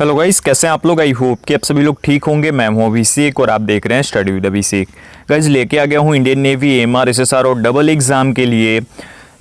Hello guys, कैसे हैं आप लोग। आई होप कि आप सभी लोग ठीक होंगे। मैं हूं अभिषेक और आप देख रहे हैं स्टडी विद अभिषेक। गाइस, लेके आ गया हूं इंडियन नेवी एमआर एसएसआर और डबल एग्जाम के लिए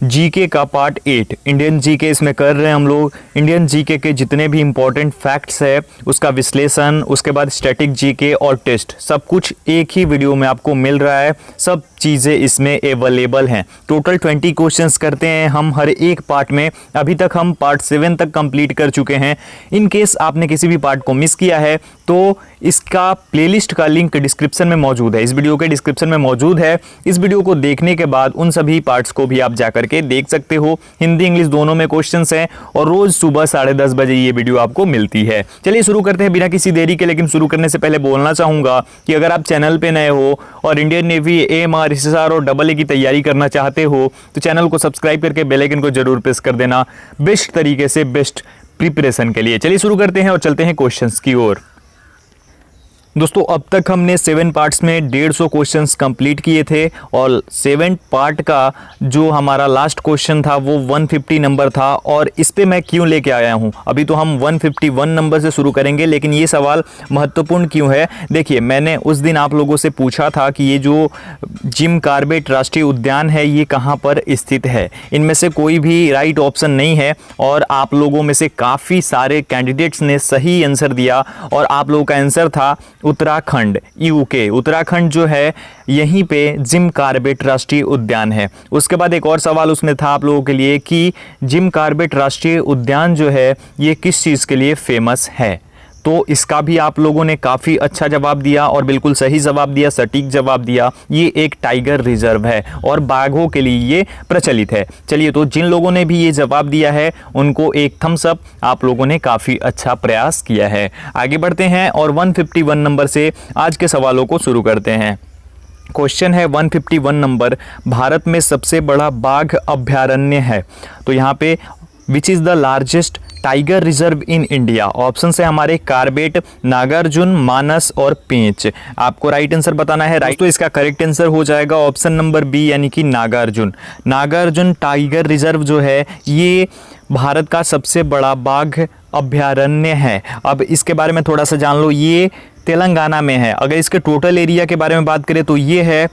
जीके का पार्ट 8 इंडियन जीके इसमें कर रहे हैं हम लोग। इंडियन जीके के जितने भी इंपॉर्टेंट फैक्ट्स है उसका विश्लेषण, उसके बाद स्टैटिक जीके और टेस्ट, सब कुछ एक ही वीडियो में आपको मिल रहा है। सब चीज़ें इसमें अवेलेबल हैं। टोटल 20 क्वेश्चंस करते हैं हम हर एक पार्ट में। अभी तक हम पार्ट 7 तक कंप्लीट कर चुके हैं। इन केस आपने किसी भी पार्ट को मिस किया है तो इसका प्लेलिस्ट का लिंक डिस्क्रिप्शन में मौजूद है, इस वीडियो के डिस्क्रिप्शन में मौजूद है। इस वीडियो को देखने के बाद उन सभी पार्ट्स को भी आप जाकर के देख सकते हो। हिंदी इंग्लिश दोनों में क्वेश्चंस हैं और रोज सुबह 10:30 बजे ये वीडियो आपको मिलती है। चलिए शुरू करते हैं बिना किसी देरी के। लेकिन शुरू करने से पहले बोलना चाहूंगा कि अगर आप चैनल पे नए हो और इंडियन नेवी एएमआर एसएसआर और डबल ए की तैयारी करना चाहते हो तो चैनल को सब्सक्राइब करके बेल आइकन को जरूर प्रेस कर देना, बेस्ट तरीके से बेस्ट प्रिपरेशन के लिए। चलिए शुरू करते हैं और चलते हैं क्वेश्चंस की ओर। दोस्तों, अब तक हमने 7 पार्ट्स में 150 क्वेश्चंस कंप्लीट किए थे और 7 पार्ट का जो हमारा लास्ट क्वेश्चन था वो 150 नंबर था। और इस पे मैं क्यों लेके आया हूँ, अभी तो हम 151 नंबर से शुरू करेंगे, लेकिन ये सवाल महत्वपूर्ण क्यों है। देखिए, मैंने उस दिन आप लोगों से पूछा था कि ये जो जिम कॉर्बेट राष्ट्रीय उद्यान है ये कहाँ पर स्थित है। इनमें से कोई भी राइट ऑप्शन नहीं है और आप लोगों में से काफ़ी सारे कैंडिडेट्स ने सही आंसर दिया और आप लोगों का आंसर था उत्तराखंड, यूके। उत्तराखंड जो है यहीं पे जिम कॉर्बेट राष्ट्रीय उद्यान है। उसके बाद एक और सवाल उसमें था आप लोगों के लिए कि जिम कॉर्बेट राष्ट्रीय उद्यान जो है ये किस चीज़ के लिए फेमस है। तो इसका भी आप लोगों ने काफ़ी अच्छा जवाब दिया और बिल्कुल सही जवाब दिया, सटीक जवाब दिया। ये एक टाइगर रिजर्व है और बाघों के लिए ये प्रचलित है। चलिए, तो जिन लोगों ने भी ये जवाब दिया है उनको एक थम्स अप, आप लोगों ने काफ़ी अच्छा प्रयास किया है। आगे बढ़ते हैं और 151 नंबर से आज के सवालों को शुरू करते हैं। क्वेश्चन है 151 नंबर, भारत में सबसे बड़ा बाघ अभयारण्य है। तो यहाँ पे विच is the largest tiger reserve in India. Option है हमारे कॉर्बेट, नागार्जुन, मानस और पेंच। आपको राइट आंसर बताना है। राइट, तो इसका करेक्ट आंसर हो जाएगा ऑप्शन नंबर बी यानी कि नागार्जुन। नागार्जुन टाइगर रिजर्व जो है ये भारत का सबसे बड़ा बाघ अभयारण्य है। अब इसके बारे में थोड़ा सा जान लो, ये तेलंगाना में है। अगर इसके टोटल एरिया के बारे में बात करें तो ये है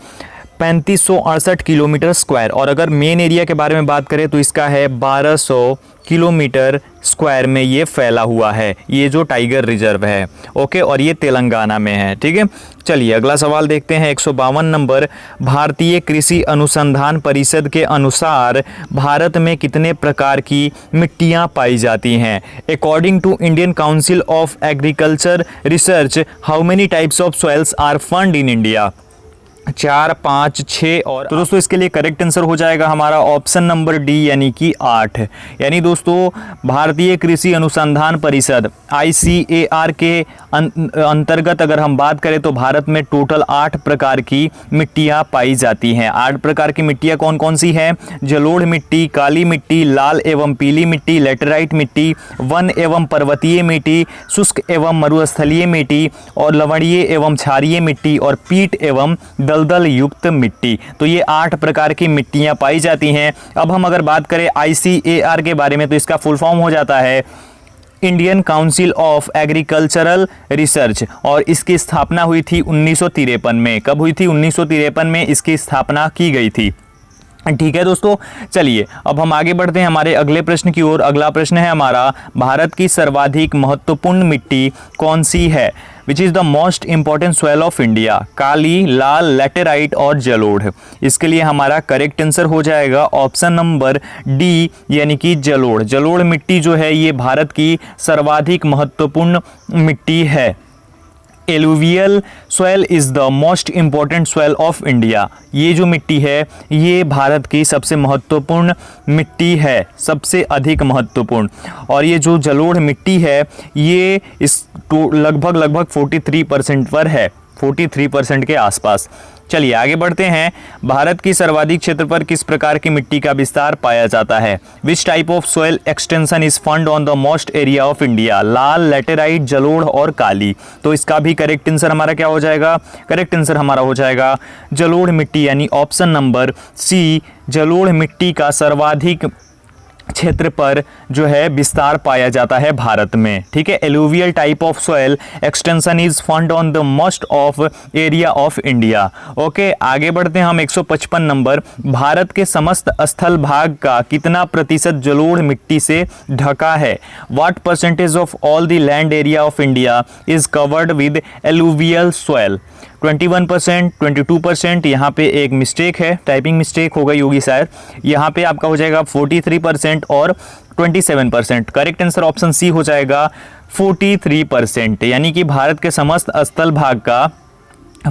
3568 किलोमीटर स्क्वायर और अगर मेन एरिया के बारे में बात करें तो इसका है 1200 किलोमीटर स्क्वायर में ये फैला हुआ है, ये जो टाइगर रिजर्व है। ओके, और ये तेलंगाना में है। ठीक है, चलिए अगला सवाल देखते हैं। 152 नंबर, भारतीय कृषि अनुसंधान परिषद के अनुसार भारत में कितने प्रकार की मिट्टियाँ पाई जाती हैं। According to Indian council of agriculture research, how many types of soils are found in India. 4, 5, 6 और तो दोस्तों इसके लिए करेक्ट आंसर हो जाएगा हमारा ऑप्शन नंबर डी यानी कि 8। यानी दोस्तों भारतीय कृषि अनुसंधान परिषद ICAR के अंतर्गत अगर हम बात करें तो भारत में टोटल 8 प्रकार की मिट्टियां पाई जाती हैं। 8 प्रकार की मिट्टियां कौन कौन सी हैं? जलोढ़ मिट्टी, काली मिट्टी, लाल एवं पीली मिट्टी, लेटराइट मिट्टी, वन एवं पर्वतीय मिट्टी, शुष्क एवं मरुस्थलीय मिट्टी और लवणीय एवं क्षारीय मिट्टी और पीट एवं दलदल युक्त मिट्टी। तो ये 8 प्रकार की मिट्टियां पाई जाती हैं। अब हम अगर बात करें ICAR के बारे में तो इसका फुल फॉर्म हो जाता है Indian council of agricultural research और इसकी स्थापना हुई थी 1953 में। कब हुई थी? 1953 में इसकी स्थापना की गई थी। ठीक है दोस्तों, चलिए अब हम आगे बढ़ते हैं हमारे अगले प्रश्न की ओर। अगला प्रश्न है हमारा, भारत की सर्वाधिक महत्वपूर्ण मिट्टी कौन सी है। Which is the most important soil of India. Kali, Lal, laterite और जलोढ़। इसके लिए हमारा करेक्ट आंसर हो जाएगा ऑप्शन नंबर डी यानी कि जलोढ़। जलोढ़ मिट्टी जो है ये भारत की सर्वाधिक महत्वपूर्ण मिट्टी है। Alluvial soil is the most important soil of India. ये जो मिट्टी है ये भारत की सबसे महत्वपूर्ण मिट्टी है, सबसे अधिक महत्वपूर्ण। और ये जो जलोढ़ मिट्टी है ये इस लगभग 43% पर है, 43% के आसपास। चलिए आगे बढ़ते हैं। भारत की सर्वाधिक क्षेत्र पर किस प्रकार की मिट्टी का विस्तार पाया जाता है। Which type of soil extension is found on the most area of India. Lal, laterite, जलोढ़ और काली। तो इसका भी करेक्ट आंसर हमारा क्या हो जाएगा? करेक्ट आंसर हमारा हो जाएगा जलोढ़ मिट्टी यानी ऑप्शन नंबर सी। जलोढ़ मिट्टी का सर्वाधिक क्षेत्र पर जो है विस्तार पाया जाता है भारत में। ठीक है, alluvial type of soil extension is found on the most of area of India. Okay, आगे बढ़ते हैं हम 155 नंबर। भारत के समस्त स्थल भाग का कितना प्रतिशत जलोढ़ मिट्टी से ढका है? What percentage of all the land area of India is covered with alluvial soil? 21%, 22%, यहाँ पे एक मिस्टेक है, टाइपिंग मिस्टेक हो गई होगी शायद। यहाँ पे आपका हो जाएगा 43% और 27%। करेक्ट आंसर ऑप्शन सी हो जाएगा 43%, यानी कि भारत के समस्त स्थल भाग का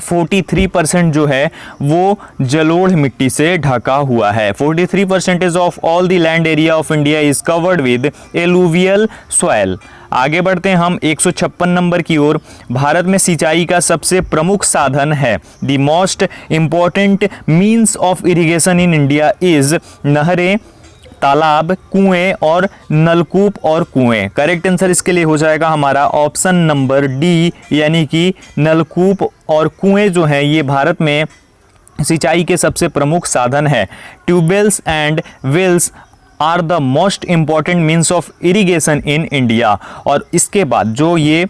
43% जो है वो जलोढ़ मिट्टी से ढका हुआ है। 43% of all the land area of India is covered with alluvial soil. आगे बढ़ते हैं हम 156 नंबर की ओर। भारत में सिंचाई का सबसे प्रमुख साधन है। The most important means of irrigation in India is नहरें, तालाब, कुएं और नलकूप और कुएं। करेक्ट आंसर इसके लिए हो जाएगा हमारा ऑप्शन नंबर डी, यानी कि नलकूप और कुएं जो हैं ये भारत में सिंचाई के सबसे प्रमुख साधन है। Tube wells and wells are the most important means of irrigation in India. और इसके बाद जो ये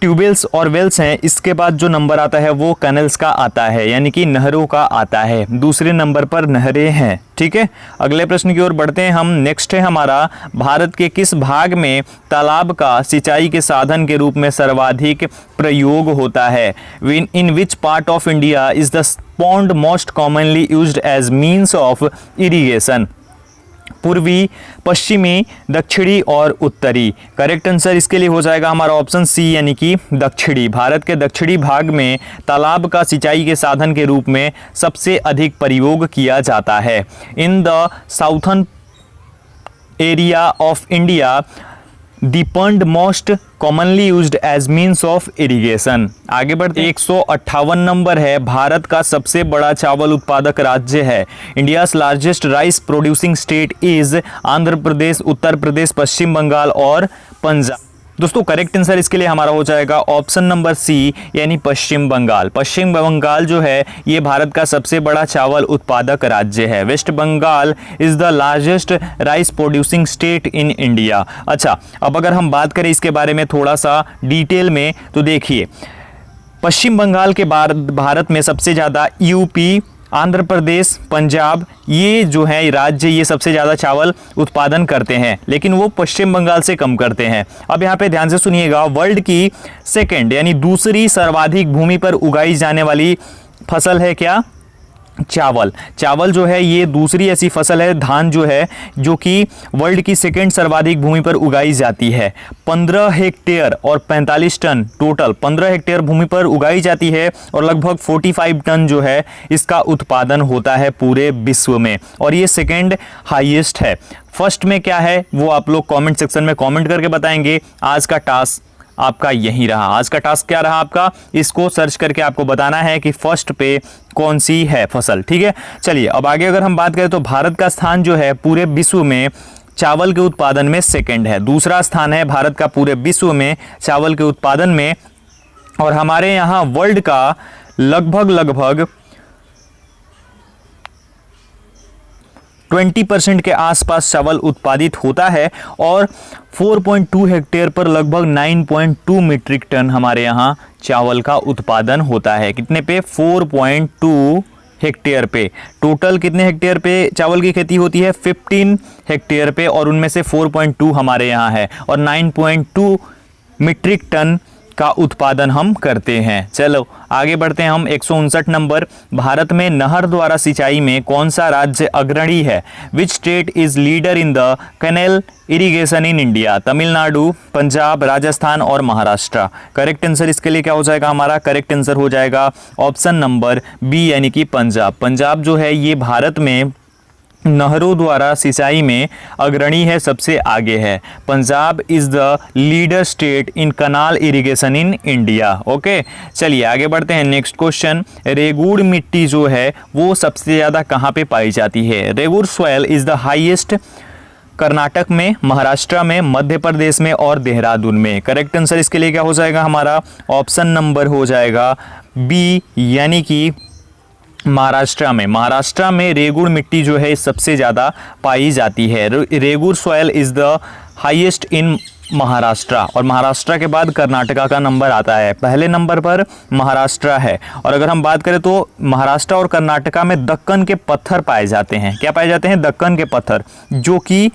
ट्यूबवेल्स और वेल्स हैं, इसके बाद जो नंबर आता है वो कैनल्स का आता है, यानी कि नहरों का आता है। दूसरे नंबर पर नहरें हैं। ठीक है, अगले प्रश्न की ओर बढ़ते हैं हम। नेक्स्ट है हमारा, भारत के किस भाग में तालाब का सिंचाई के साधन के रूप में सर्वाधिक प्रयोग होता है? In which part of India is the pond most commonly used as means of irrigation? पूर्वी, पश्चिमी, दक्षिणी और उत्तरी। करेक्ट आंसर इसके लिए हो जाएगा हमारा ऑप्शन सी, यानी कि दक्षिणी। भारत के दक्षिणी भाग में तालाब का सिंचाई के साधन के रूप में सबसे अधिक प्रयोग किया जाता है। In the southern area of India the pond most commonly used as means of irrigation. आगे बढ़ते 158 नंबर है। भारत का सबसे बड़ा चावल उत्पादक राज्य है। India's largest rice producing state is Andhra Pradesh, Uttar Pradesh, Paschim Bangal और पंजाब। दोस्तों करेक्ट आंसर इसके लिए हमारा हो जाएगा ऑप्शन नंबर सी, यानी पश्चिम बंगाल। पश्चिम बंगाल जो है ये भारत का सबसे बड़ा चावल उत्पादक राज्य है। West Bengal is the largest rice producing state in India. अच्छा, अब अगर हम बात करें इसके बारे में थोड़ा सा डिटेल में, तो देखिए पश्चिम बंगाल के बाद भारत में सबसे ज़्यादा यूपी, आंध्र प्रदेश, पंजाब, ये जो है राज्य ये सबसे ज़्यादा चावल उत्पादन करते हैं, लेकिन वो पश्चिम बंगाल से कम करते हैं। अब यहाँ पे ध्यान से सुनिएगा, वर्ल्ड की सेकंड यानी दूसरी सर्वाधिक भूमि पर उगाई जाने वाली फसल है क्या? चावल। चावल जो है ये दूसरी ऐसी फसल है, धान जो है, जो कि वर्ल्ड की सेकेंड सर्वाधिक भूमि पर उगाई जाती है। 15 हेक्टेयर और 45 टन, टोटल 15 हेक्टेयर भूमि पर उगाई जाती है और लगभग 45 टन जो है इसका उत्पादन होता है पूरे विश्व में, और ये सेकेंड हाईएस्ट है। फर्स्ट में क्या है वो आप लोग कमेंट सेक्शन में कमेंट करके बताएंगे। आज का टास्क आपका यही रहा। आज का टास्क क्या रहा आपका, इसको सर्च करके आपको बताना है कि फर्स्ट पे कौन सी है फसल। ठीक है, चलिए अब आगे अगर हम बात करें तो भारत का स्थान जो है पूरे विश्व में चावल के उत्पादन में सेकंड है। दूसरा स्थान है भारत का पूरे विश्व में चावल के उत्पादन में, और हमारे यहाँ वर्ल्ड का लगभग 20% के आसपास चावल उत्पादित होता है, और 4.2 हेक्टेयर पर लगभग 9.2 मीट्रिक टन हमारे यहाँ चावल का उत्पादन होता है। कितने पे? 4.2 हेक्टेयर पे। टोटल कितने हेक्टेयर पे चावल की खेती होती है? 15 हेक्टेयर पे, और उनमें से 4.2 हमारे यहाँ है, और 9.2 मीट्रिक टन का उत्पादन हम करते हैं। चलो आगे बढ़ते हैं हम 159 नंबर। भारत में नहर द्वारा सिंचाई में कौन सा राज्य अग्रणी है? Which state is leader in the canal irrigation in India? Tamil Nadu, Punjab, Rajasthan और महाराष्ट्र। करेक्ट आंसर इसके लिए क्या हो जाएगा हमारा? करेक्ट आंसर हो जाएगा ऑप्शन नंबर बी, यानी कि पंजाब। पंजाब जो है ये भारत में नहरों द्वारा सिंचाई में अग्रणी है, सबसे आगे है। Punjab is the leader state in canal irrigation in India. Okay, चलिए आगे बढ़ते हैं। नेक्स्ट क्वेश्चन, रेगुड़ मिट्टी जो है वो सबसे ज़्यादा कहाँ पे पाई जाती है? रेगुड़ soil is the highest Karnataka में, महाराष्ट्र में, मध्य प्रदेश में और देहरादून में। करेक्ट आंसर इसके लिए क्या हो जाएगा हमारा? ऑप्शन नंबर हो जाएगा बी, यानी कि महाराष्ट्र में रेगुड़ मिट्टी जो है सबसे ज़्यादा पाई जाती है। रेगुड़ soil is the highest in Maharashtra, और महाराष्ट्र के बाद कर्नाटका का नंबर आता है। पहले नंबर पर महाराष्ट्र है। और अगर हम बात करें तो महाराष्ट्र और कर्नाटका में दक्कन के पत्थर पाए जाते हैं। क्या पाए जाते हैं? दक्कन के पत्थर, जो कि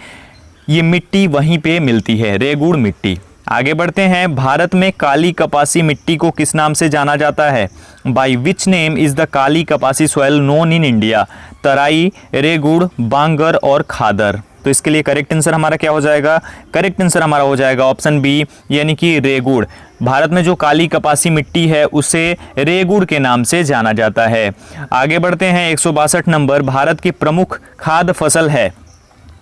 ये मिट्टी वहीं पे मिलती है, रेगुड़ मिट्टी। आगे बढ़ते हैं। भारत में काली कपासी मिट्टी को किस नाम से जाना जाता है? By which name is the काली कपासी soil known in India? Terai, regur, bangar और खादर। तो इसके लिए करेक्ट आंसर हमारा क्या हो जाएगा? करेक्ट आंसर हमारा हो जाएगा ऑप्शन बी, यानी कि रेगुड़। भारत में जो काली कपासी मिट्टी है उसे रेगुड़ के नाम से जाना जाता है। आगे बढ़ते हैं। 162 नंबर, भारत की प्रमुख खाद्य फसल है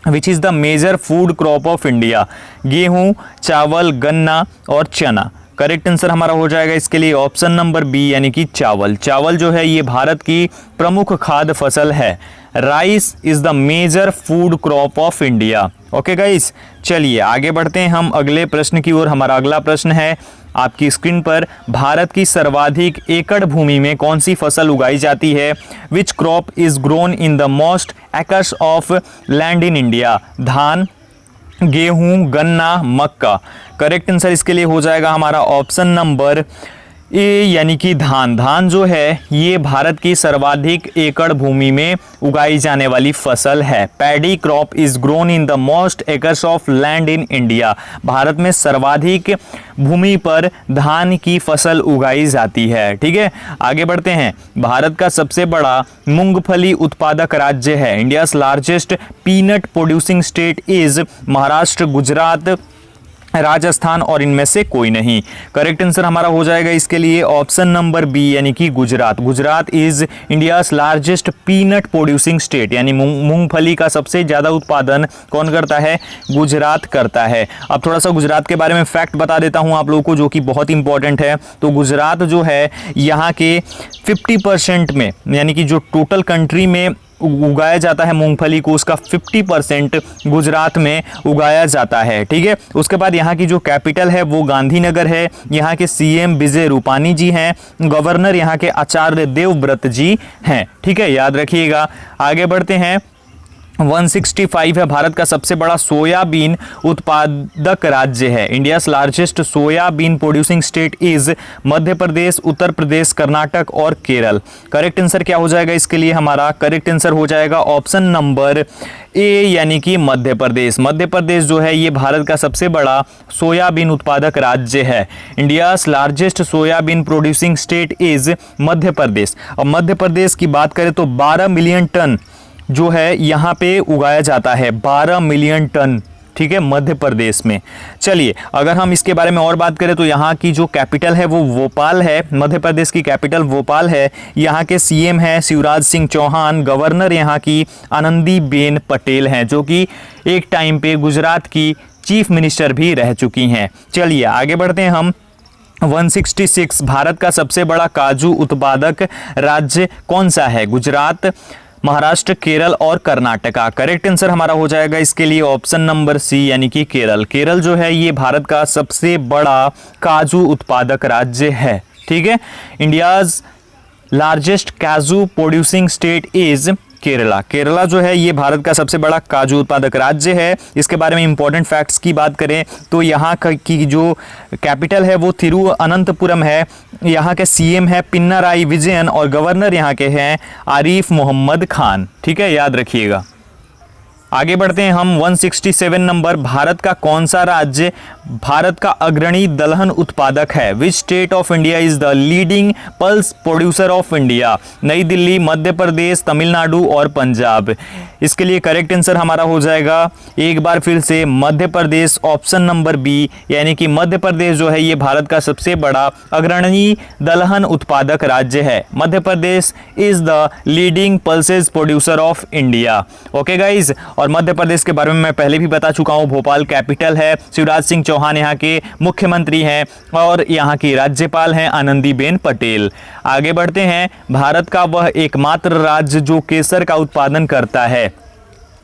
which is the major food crop of India? गेहूँ, चावल, गन्ना और चना। करेक्ट आंसर हमारा हो जाएगा इसके लिए ऑप्शन नंबर बी, यानी कि चावल। चावल जो है ये भारत की प्रमुख खाद्य फसल है। Rice is the major food crop of India. Okay guys, चलिए आगे बढ़ते हैं हम अगले प्रश्न की ओर। हमारा अगला प्रश्न है आपकी स्क्रीन पर, भारत की सर्वाधिक एकड़ भूमि में कौन सी फसल उगाई जाती है? Which crop is grown in the most acres of land in India? धान, गेहूं, गन्ना, मक्का। करेक्ट आंसर इसके लिए हो जाएगा हमारा ऑप्शन नंबर ए, यानी कि धान। धान जो है ये भारत की सर्वाधिक एकड़ भूमि में उगाई जाने वाली फसल है। Paddy crop is grown in the most acres of land in India. Bharat में सर्वाधिक भूमि पर धान की फसल उगाई जाती है। ठीक है, आगे बढ़ते हैं। भारत का सबसे बड़ा मूंगफली उत्पादक राज्य है। India's largest peanut producing state is Maharashtra, Gujarat, Rajasthan और इनमें से कोई नहीं। करेक्ट आंसर हमारा हो जाएगा इसके लिए ऑप्शन नंबर बी, यानी कि Gujarat. Gujarat is India's largest peanut producing state, यानी मूंगफली का सबसे ज़्यादा उत्पादन कौन करता है? गुजरात करता है। अब थोड़ा सा गुजरात के बारे में फैक्ट बता देता हूँ आप लोगों को, जो कि बहुत इंपॉर्टेंट है। तो गुजरात जो है यहाँ के 50% में, यानी कि जो टोटल कंट्री में उगाया जाता है मूंगफली को, उसका 50% गुजरात में उगाया जाता है। ठीक है, उसके बाद यहाँ की जो कैपिटल है वो गांधीनगर है। यहाँ के सीएम विजय रूपानी जी हैं। गवर्नर यहाँ के आचार्य देवव्रत जी हैं। ठीक है, याद रखिएगा। आगे बढ़ते हैं। 165 है, भारत का सबसे बड़ा सोयाबीन उत्पादक राज्य है। India's largest soybean producing state is Madhya Pradesh, Uttar Pradesh, Karnataka और केरल। करेक्ट आंसर क्या हो जाएगा इसके लिए? हमारा करेक्ट आंसर हो जाएगा ऑप्शन नंबर ए, यानी कि मध्य प्रदेश। मध्य प्रदेश जो है ये भारत का सबसे बड़ा सोयाबीन उत्पादक राज्य है। India's largest soybean producing state is Madhya Pradesh. अब मध्य प्रदेश की बात करें तो 12 मिलियन टन जो है यहाँ पे उगाया जाता है, 12 मिलियन टन। ठीक है, मध्य प्रदेश में। चलिए अगर हम इसके बारे में और बात करें तो यहाँ की जो कैपिटल है वो भोपाल है। मध्य प्रदेश की कैपिटल भोपाल है। यहाँ के सीएम हैं शिवराज सिंह चौहान। गवर्नर यहाँ की आनंदीबेन पटेल हैं, जो कि एक टाइम पे गुजरात की चीफ मिनिस्टर भी रह चुकी हैं। चलिए आगे बढ़ते हैं हम। 166, भारत का सबसे बड़ा काजू उत्पादक राज्य कौन सा है? गुजरात, महाराष्ट्र, केरल और कर्नाटका। करेक्ट आंसर हमारा हो जाएगा इसके लिए ऑप्शन नंबर सी, यानी कि केरल। केरल जो है ये भारत का सबसे बड़ा काजू उत्पादक राज्य है। ठीक है, इंडियाज लार्जेस्ट काजू producing state is Kerala. Kerala जो है ये भारत का सबसे बड़ा काजू उत्पादक राज्य है। इसके बारे में इंपॉर्टेंट फैक्ट्स की बात करें तो यहाँ की जो कैपिटल है वो तिरुवनंतपुरम है। यहाँ के सीएम है पिनाराई विजयन और गवर्नर यहाँ के हैं आरिफ मोहम्मद खान। ठीक है, याद रखिएगा। आगे बढ़ते हैं हम। 167 नंबर, भारत का कौन सा राज्य भारत का अग्रणी दलहन उत्पादक है? Which state of India is the leading pulse producer of India? नई दिल्ली, मध्य प्रदेश, तमिलनाडु और पंजाब। इसके लिए करेक्ट आंसर हमारा हो जाएगा एक बार फिर से Madhya Pradesh, option number B, यानी कि मध्य प्रदेश जो है ये भारत का सबसे बड़ा अग्रणी दलहन उत्पादक राज्य है। Madhya Pradesh is the leading pulses producer of India. Okay guys, और मध्य प्रदेश के बारे में मैं पहले भी बता चुका हूँ। भोपाल कैपिटल है। शिवराज सिंह चौहान यहाँ के मुख्यमंत्री हैं और यहाँ की राज्यपाल हैं आनंदीबेन पटेल। आगे बढ़ते हैं। भारत का वह एकमात्र राज्य जो केसर का उत्पादन करता है।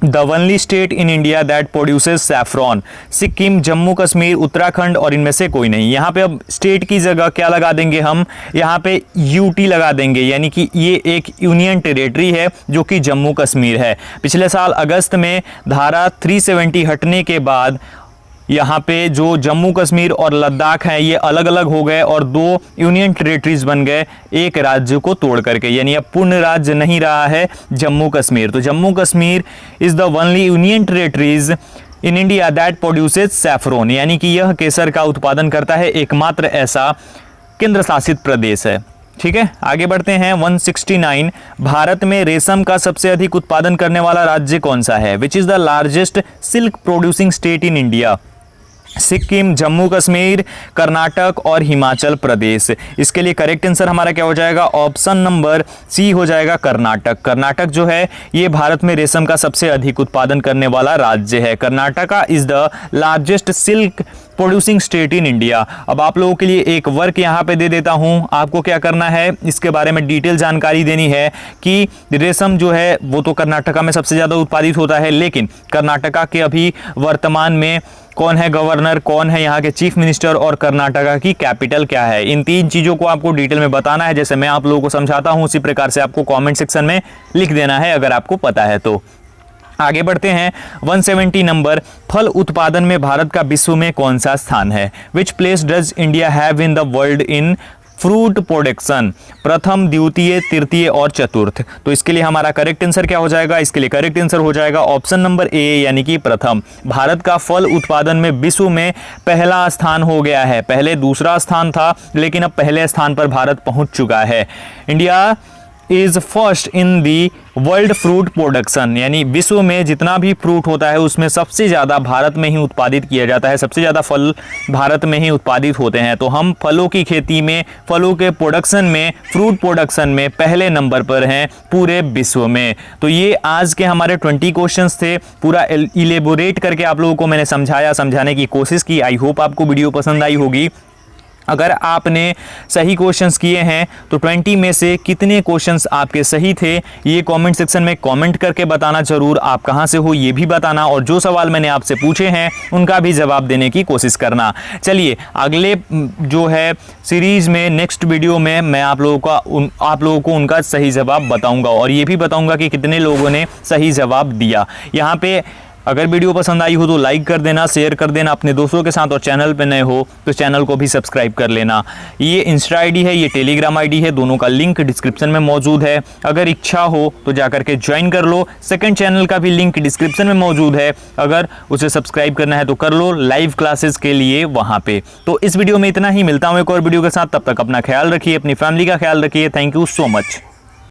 The only state in India that produces saffron. Sikkim, Jammu Kashmir, Uttarakhand और इनमें से कोई नहीं। यहाँ पे अब स्टेट की जगह क्या लगा देंगे हम, यहाँ पे यूटी लगा देंगे, यानी कि ये एक यूनियन टेरिटरी है जो कि जम्मू कश्मीर है। पिछले साल अगस्त में धारा 370 हटने के बाद यहाँ पे जो जम्मू कश्मीर और लद्दाख हैं ये अलग अलग हो गए और 2 यूनियन टेरिटरीज बन गए एक राज्य को तोड़ करके, यानी अब पूर्ण राज्य नहीं रहा है जम्मू कश्मीर। तो Jammu Kashmir is the only union territories in India that produces saffron, यानी कि यह केसर का उत्पादन करता है, एकमात्र ऐसा केंद्र शासित प्रदेश है। ठीक है, आगे बढ़ते हैं। 169, भारत में रेशम का सबसे अधिक उत्पादन करने वाला राज्य कौन सा है? Which is the largest silk producing state in India? Sikkim, Jammu Kashmir, Karnataka और हिमाचल प्रदेश। इसके लिए करेक्ट आंसर हमारा क्या हो जाएगा? ऑप्शन नंबर सी हो जाएगा, कर्नाटक। कर्नाटक जो है ये भारत में रेशम का सबसे अधिक उत्पादन करने वाला राज्य है। Karnataka is the largest silk producing state in India. अब आप लोगों के लिए एक वर्क यहाँ पे दे देता हूँ, आपको क्या करना है, इसके बारे में डिटेल जानकारी देनी है कि रेशम जो है वो तो कर्नाटका में सबसे ज़्यादा उत्पादित होता है, लेकिन कर्नाटका के अभी वर्तमान में कौन है गवर्नर, कौन है यहाँ के चीफ मिनिस्टर और कर्नाटका की कैपिटल क्या है। इन 3 चीज़ों को आपको डिटेल में बताना है। जैसे मैं आप लोगों को समझाता हूँ उसी प्रकार से आपको कमेंट सेक्शन में लिख देना है अगर आपको पता है तो। आगे बढ़ते हैं। 170 नंबर, फल उत्पादन में भारत का विश्व में कौन सा स्थान है? Which place does India have in the world in fruit production? प्रथम, द्वितीय, तृतीय और चतुर्थ। तो इसके लिए हमारा करेक्ट आंसर क्या हो जाएगा? इसके लिए करेक्ट आंसर हो जाएगा ऑप्शन नंबर ए, यानी कि प्रथम। भारत का फल उत्पादन में विश्व में पहला स्थान हो गया है। पहले दूसरा स्थान था, लेकिन अब पहले स्थान पर भारत पहुंच चुका है। India is first in the world fruit production, यानी विश्व में जितना भी फ्रूट होता है उसमें सबसे ज़्यादा भारत में ही उत्पादित किया जाता है। सबसे ज़्यादा फल भारत में ही उत्पादित होते हैं। तो हम फलों की खेती में, फलों के प्रोडक्शन में, फ्रूट प्रोडक्शन में पहले नंबर पर हैं पूरे विश्व में। तो ये आज के हमारे 20 क्वेश्चंस थे। पूरा इलेबोरेट करके आप लोगों को मैंने समझाने की कोशिश की। आई होप आपको वीडियो पसंद आई होगी। अगर आपने सही क्वेश्चंस किए हैं तो 20 में से कितने क्वेश्चंस आपके सही थे ये कमेंट सेक्शन में कमेंट करके बताना जरूर। आप कहां से हो ये भी बताना, और जो सवाल मैंने आपसे पूछे हैं उनका भी जवाब देने की कोशिश करना। चलिए अगले जो है सीरीज में, नेक्स्ट वीडियो में मैं आप लोगों को उनका सही जवाब बताऊंगा और ये भी बताऊंगा कि कितने लोगों ने सही जवाब दिया। यहाँ पे अगर वीडियो पसंद आई हो तो लाइक कर देना, शेयर कर देना अपने दोस्तों के साथ, और चैनल पे नए हो तो चैनल को भी सब्सक्राइब कर लेना। ये इंस्टा आईडी है, ये टेलीग्राम आईडी है, दोनों का लिंक डिस्क्रिप्शन में मौजूद है। अगर इच्छा हो तो जाकर के ज्वाइन कर लो। सेकंड चैनल का भी लिंक डिस्क्रिप्शन में मौजूद है, अगर उसे सब्सक्राइब करना है तो कर लो, लाइव क्लासेस के लिए वहाँ पे। तो इस वीडियो में इतना ही, मिलता हूँ एक और वीडियो के साथ। तब तक अपना ख्याल रखिए, अपनी फैमिली का ख्याल रखिए। Thank you so much.